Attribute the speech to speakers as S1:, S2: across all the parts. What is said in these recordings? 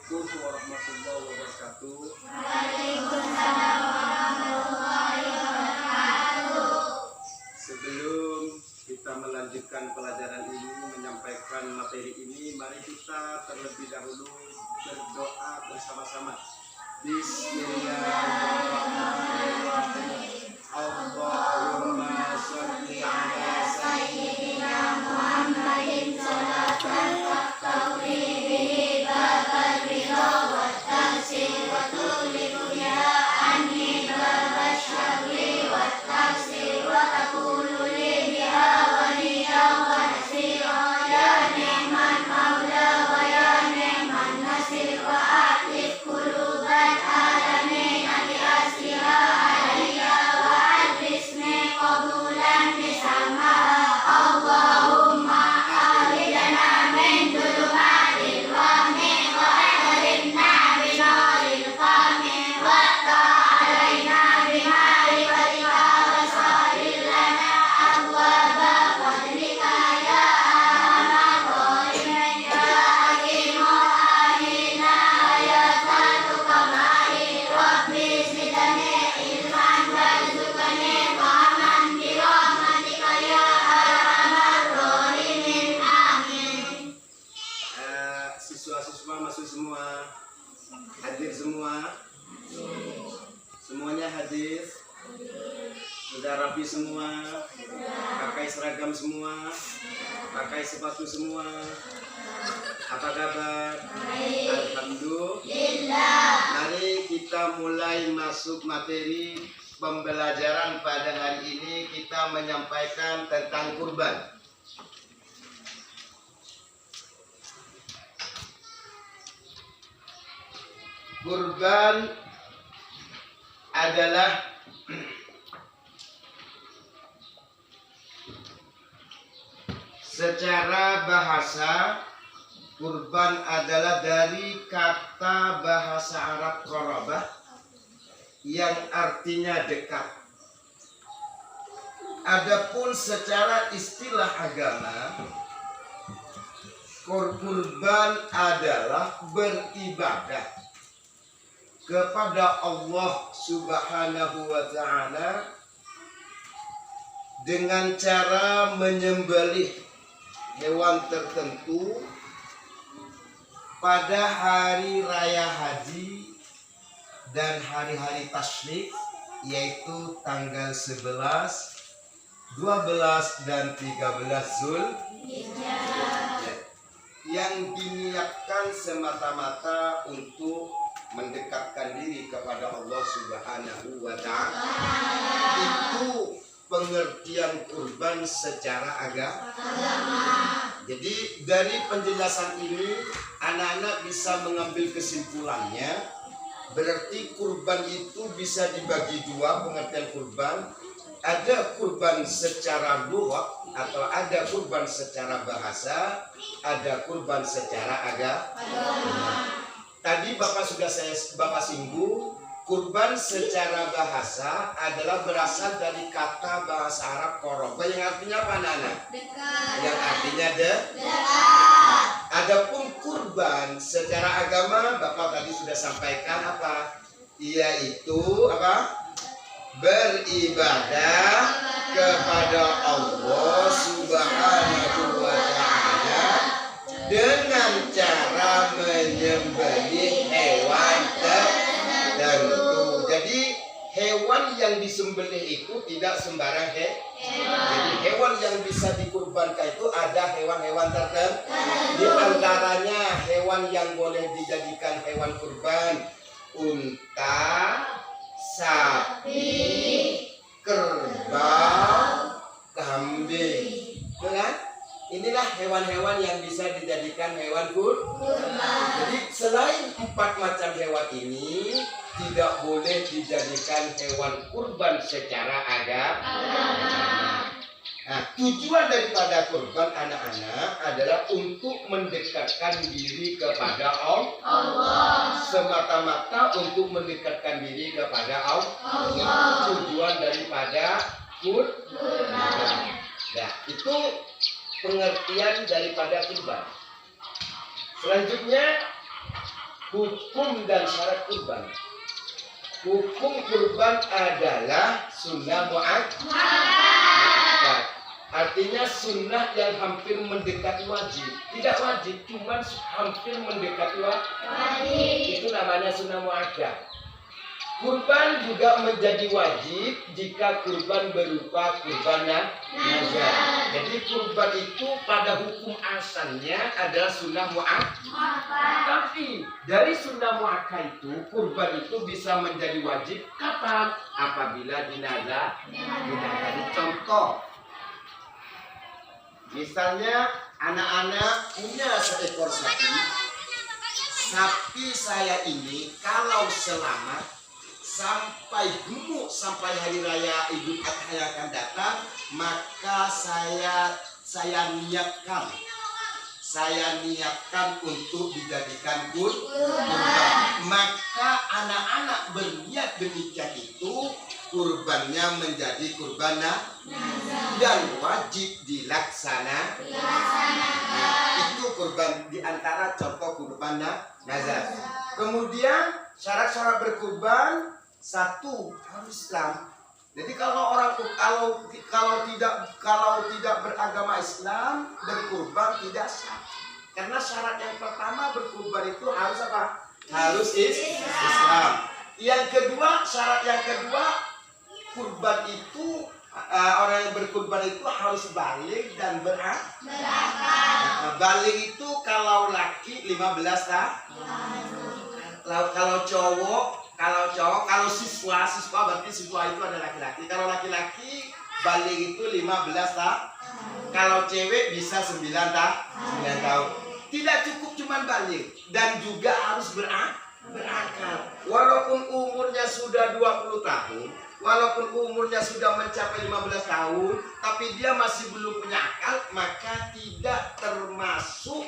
S1: Assalamualaikum warahmatullahi wabarakatuh.
S2: Waalaikumsalam warahmatullahi wabarakatuh.
S1: Sebelum kita melanjutkan pelajaran ini, menyampaikan materi ini, mari kita terlebih dahulu berdoa bersama-sama. Bismillahirrahmanirrahim. Allahumma sholli ala sayyidina Muhammadin sholatan taqwi bihi babal ridha wa tansir wa tulibu biha anni babal syagli wa tansir wa takulu li biha waliya wa nasira ya ni'man maula wa ya ni'man nasir wa atif kuluban alamin ali asliha aliyya wa al-bismi qabulan bisama Allahumma awidana min dulumatil wahmi wa adrimna binaril fahmi wa ta'alaina bima'rifatika wa sahil lana abwaba fadlika ya arhamar rahimin ya hakimu ahina ayatatu kamari rabbi zidani ilman warzuqni fahaman birahmatika ya arhamar rahimin amin. Siswa-siswa masuk semua? Hadir semua? Semuanya hadir? Sudah rapi semua? Pakai seragam semua? Pakai sepatu semua? Apa kabar? Alhamdulillah. Mari kita mulai masuk materi pembelajaran pada hari ini. Kita menyampaikan tentang kurban. Kurban adalah secara bahasa, kurban adalah dari kata bahasa Arab qarabah yang artinya dekat. Adapun secara istilah agama, kurban adalah beribadah kepada Allah Subhanahu wa ta'ala dengan cara menyembelih hewan tertentu pada hari raya haji dan hari-hari tasyrik, yaitu tanggal 11, 12 dan 13 Zulhijjah, yang diniatkan semata-mata untuk mendekatkan diri kepada Allah Subhanahu wa ta'ala. Itu pengertian kurban secara agama. Jadi dari penjelasan ini anak-anak bisa mengambil kesimpulannya, berarti kurban itu bisa dibagi dua pengertian kurban. Ada kurban secara lughat atau ada kurban secara bahasa, ada kurban secara agama. Tadi Bapak singgung, kurban secara bahasa adalah berasal dari kata bahasa Arab qarabah yang artinya apa, Nana?
S2: Dekat.
S1: Yang artinya
S2: Dekat.
S1: Adapun kurban secara agama Bapak tadi sudah sampaikan apa? Yaitu apa? Beribadah kepada Allah Subhanahu wa ta'ala dengan cara menyembelih hewan tertentu. Jadi hewan yang disembelih itu tidak sembarang hewan. Jadi hewan yang bisa dikurbankan itu ada hewan-hewan tertentu. Di antaranya hewan yang boleh dijadikan hewan kurban: unta, sapi, kerbau, kambing. Benar? Inilah hewan-hewan yang bisa dijadikan hewan kurban. Jadi selain 4 macam hewan ini tidak boleh dijadikan hewan kurban secara agama. Nah, tujuan daripada kurban anak-anak adalah untuk mendekatkan diri kepada Allah. Semata-mata untuk mendekatkan diri kepada Allah. Itu tujuan daripada kurban. Nah, itu pengertian daripada kurban. Selanjutnya hukum dan syarat kurban. Hukum kurban adalah sunnah muakkad. Artinya sunnah yang hampir mendekati wajib. Tidak wajib, cuma hampir mendekati wajib. Itu namanya sunnah muakkad. Kurban juga menjadi wajib jika kurban berupa kurban nazar. Jadi kurban itu pada hukum asalnya adalah sunnah muakkad. Tapi dari sunnah muakkad itu kurban itu bisa menjadi wajib kapan? Apabila dinazar. Contoh, misalnya anak-anak punya seekor sapi. Sapi saya ini kalau selamat sampai gemuk sampai hari raya Idul Adha yang akan datang, maka saya niatkan untuk dijadikan kurban. Maka anak-anak berniat demikian itu kurbannya menjadi kurban dan wajib dilaksanakan. Itu kurban diantara contoh kurban nazar. Kemudian syarat-syarat berkurban, satu, harus Islam. Jadi kalau tidak beragama Islam, berkurban tidak sah. Karena syarat yang pertama berkurban itu harus apa? Harus Islam. Yang kedua, syarat yang kedua, kurban itu orang yang berkurban itu harus baligh dan berakal. Baligh itu kalau laki 15 tahun. Kalau siswa berarti siswa itu ada laki-laki. Kalau laki-laki baligh itu 15 tahun. Kalau cewek bisa 9 tahun. Tidak cukup cuma baligh dan juga harus berakal. Walaupun umurnya sudah 20 tahun, walaupun umurnya sudah mencapai 15 tahun, tapi dia masih belum punya akal, maka tidak termasuk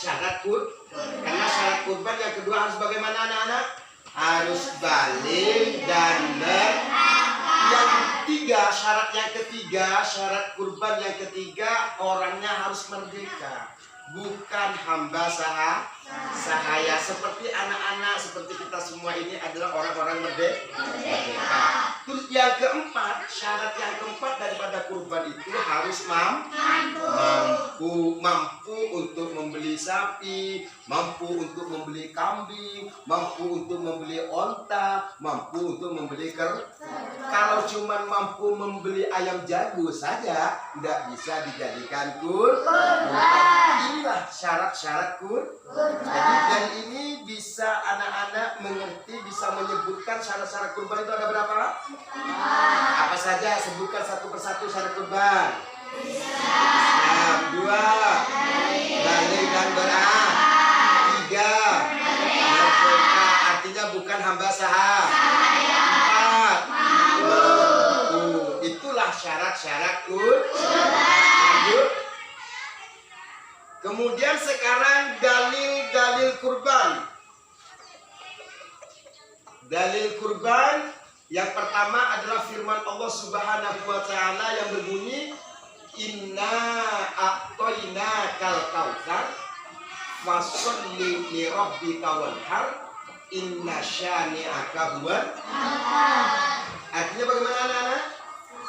S1: syarat kurban. Karena syarat kurban yang kedua harus bagaimana anak-anak? Harus baligh dan yang ketiga, syarat kurban yang ketiga, orangnya harus merdeka, bukan hamba sahaya. Seperti anak-anak, seperti kita semua ini adalah orang-orang merdeka. Terus yang keempat, syarat yang keempat daripada kurban itu harus mampu untuk membeli sapi, mampu untuk membeli kambing, mampu untuk membeli onta, mampu untuk membeli Kalau cuma mampu membeli ayam jago saja, tidak bisa dijadikan kurban. Inilah syarat-syarat kurban. Jadi dari ini bisa anak-anak mengerti, bisa menyebutkan syarat-syarat kurban itu ada berapa? Apa saja? Sebutkan satu persatu syarat kurban. Islam. 2, baligh dan berakal. 3, merdeka, artinya bukan hamba sahaya. 4, itulah syarat-syarat kurban. Lanjut. Kemudian sekarang dalil kurban. Dalil kurban yang pertama adalah firman Allah Subhanahu wa taala yang berbunyi, Inna a'toinakal kautsar fasholli li rabbika wanhar inna syani'aka huwal abtar. Artinya bagaimana anak-anak?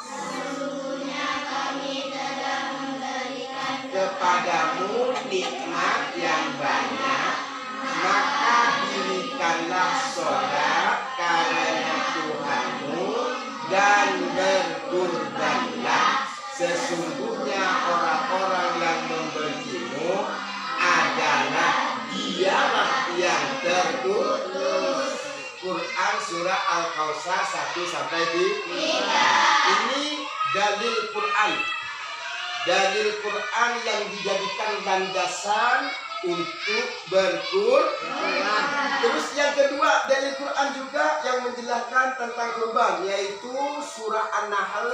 S2: Sesungguhnya kami telah memberikan
S1: kepadamu nikmat yang banyak, maka dirikanlah sholat karena Tuhanmu dan berkurbanlah. Sesungguhnya orang-orang yang membencimu adalah dialah yang terkudus. Quran surah Al-Kautsar 1-3. Ini dalil Quran. Dalil Quran yang dijadikan landasan untuk berkurban. Terus yang kedua, dalil Quran juga yang menjelaskan tentang kurban, yaitu surah An-Nahl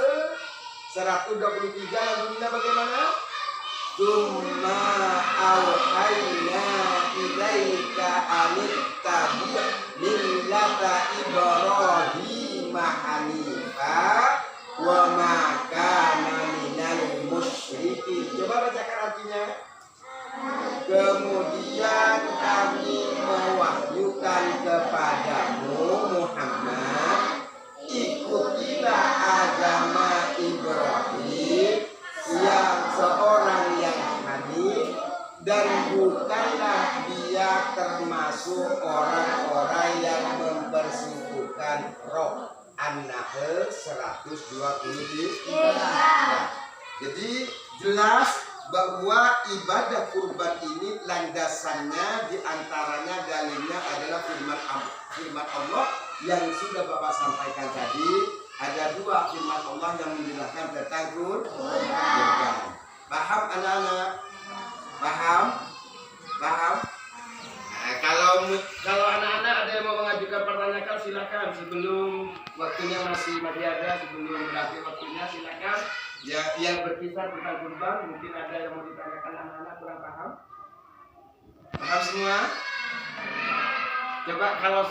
S1: 123 yang bunyinya bagaimana? Tsumma auhayna ilaika anittabi' millata Ibrahim hanifa wa ma kana minal musyrikin. Coba bacakan artinya. Kemudian kami termasuk orang-orang yang mempersekutukan roh. An-Nahl 123. Nah, jadi jelas bahwa ibadah kurban ini landasannya diantaranya dalilnya adalah firman Allah yang sudah Bapak sampaikan tadi. Ada dua firman Allah yang menjelaskan tentang kurban. Paham anak-anak? Paham? Nah, kalau anak-anak ada yang mau mengajukan pertanyaan silakan sebelum waktunya masih ada, sebelum berakhir waktunya silakan. Ya, yang berkisar tentang kurban mungkin ada yang mau ditanyakan anak-anak kurang paham. Paham semua? Coba kalau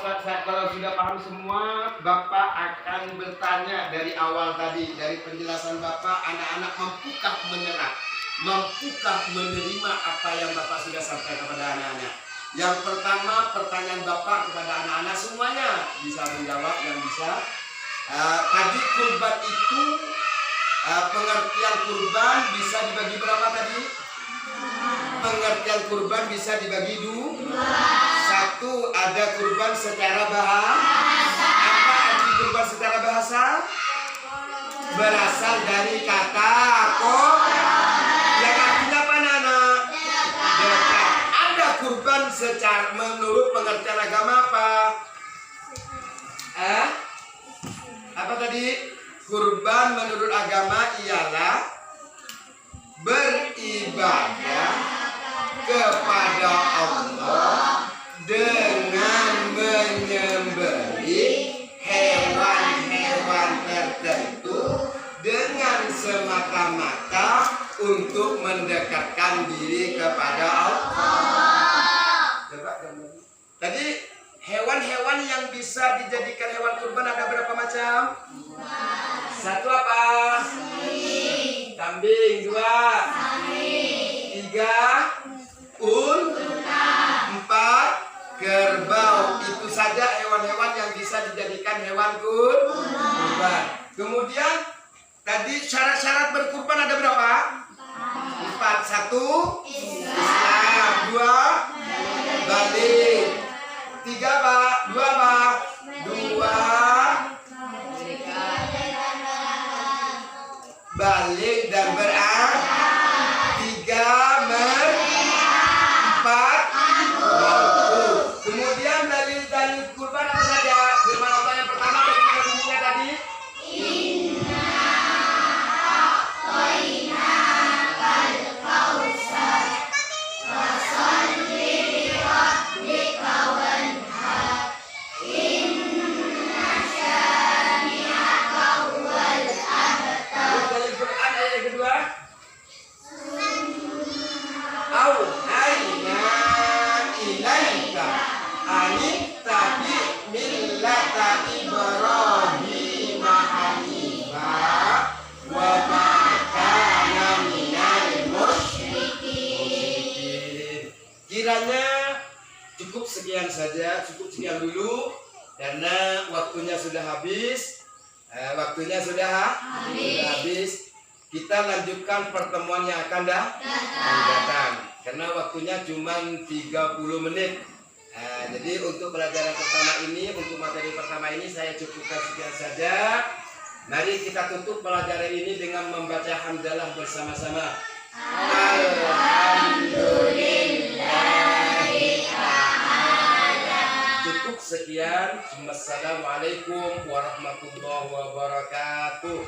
S1: sudah paham semua, Bapak akan bertanya dari awal tadi, dari penjelasan Bapak, anak-anak mampukah menyerah, mampukah menerima apa yang Bapak sudah sampaikan kepada anak-anak. Yang pertama, pertanyaan Bapak kepada anak-anak semuanya bisa menjawab yang bisa. Tadi kurban itu, pengertian kurban bisa dibagi berapa tadi? Pengertian kurban bisa dibagi dua. Satu, ada kurban secara bahasa. Apa arti kurban secara bahasa? Berasal dari kata yang artinya apa, anak? Dekat. Ada kurban secara menurut pengertian agama apa? Apa tadi? Kurban menurut agama ialah beribadah kepada Allah dengan menyembelih hewan-hewan tertentu dengan semata-mata untuk mendekatkan diri kepada Allah. Tadi hewan-hewan yang bisa dijadikan hewan kurban ada berapa macam? Satu apa? Kambing. Dua. Tiga. Empat. Kerbau. Itu saja hewan-hewan yang bisa dijadikan hewan kurban. Kemudian tadi syarat-syarat berkurban ada berapa? 4. 1. Islam. 2. Balik. 3 Pak. 2 Pak. 2. Balik dan berakal. 3. 4. Mampu. Kemudian dalil-dalil kurban apa saja? Firman Allah yang pertama bagaimana bunyinya tadi? Inna a'tayna kal kautsar fasholli li rabbika wanhar inna syani'aka huwal abtar. Dalil Quran ayat yang kedua. Auhayna ilaika anittabi millata Ibrahim hanifa wa ma kana minal musyrikin. Kiranya cukup sekian saja, cukup sekian dulu karena waktunya sudah habis. Habis. Kita lanjutkan pertemuan yang akan datang. Karena waktunya cuma 30 menit. Jadi untuk pelajaran pertama ini, untuk materi pertama ini saya cukupkan sekian saja. Mari kita tutup pelajaran ini dengan membaca hamdalah bersama-sama. Alhamdulillahi ta'ala. Cukup sekian. Wassalamualaikum warahmatullahi wabarakatuh.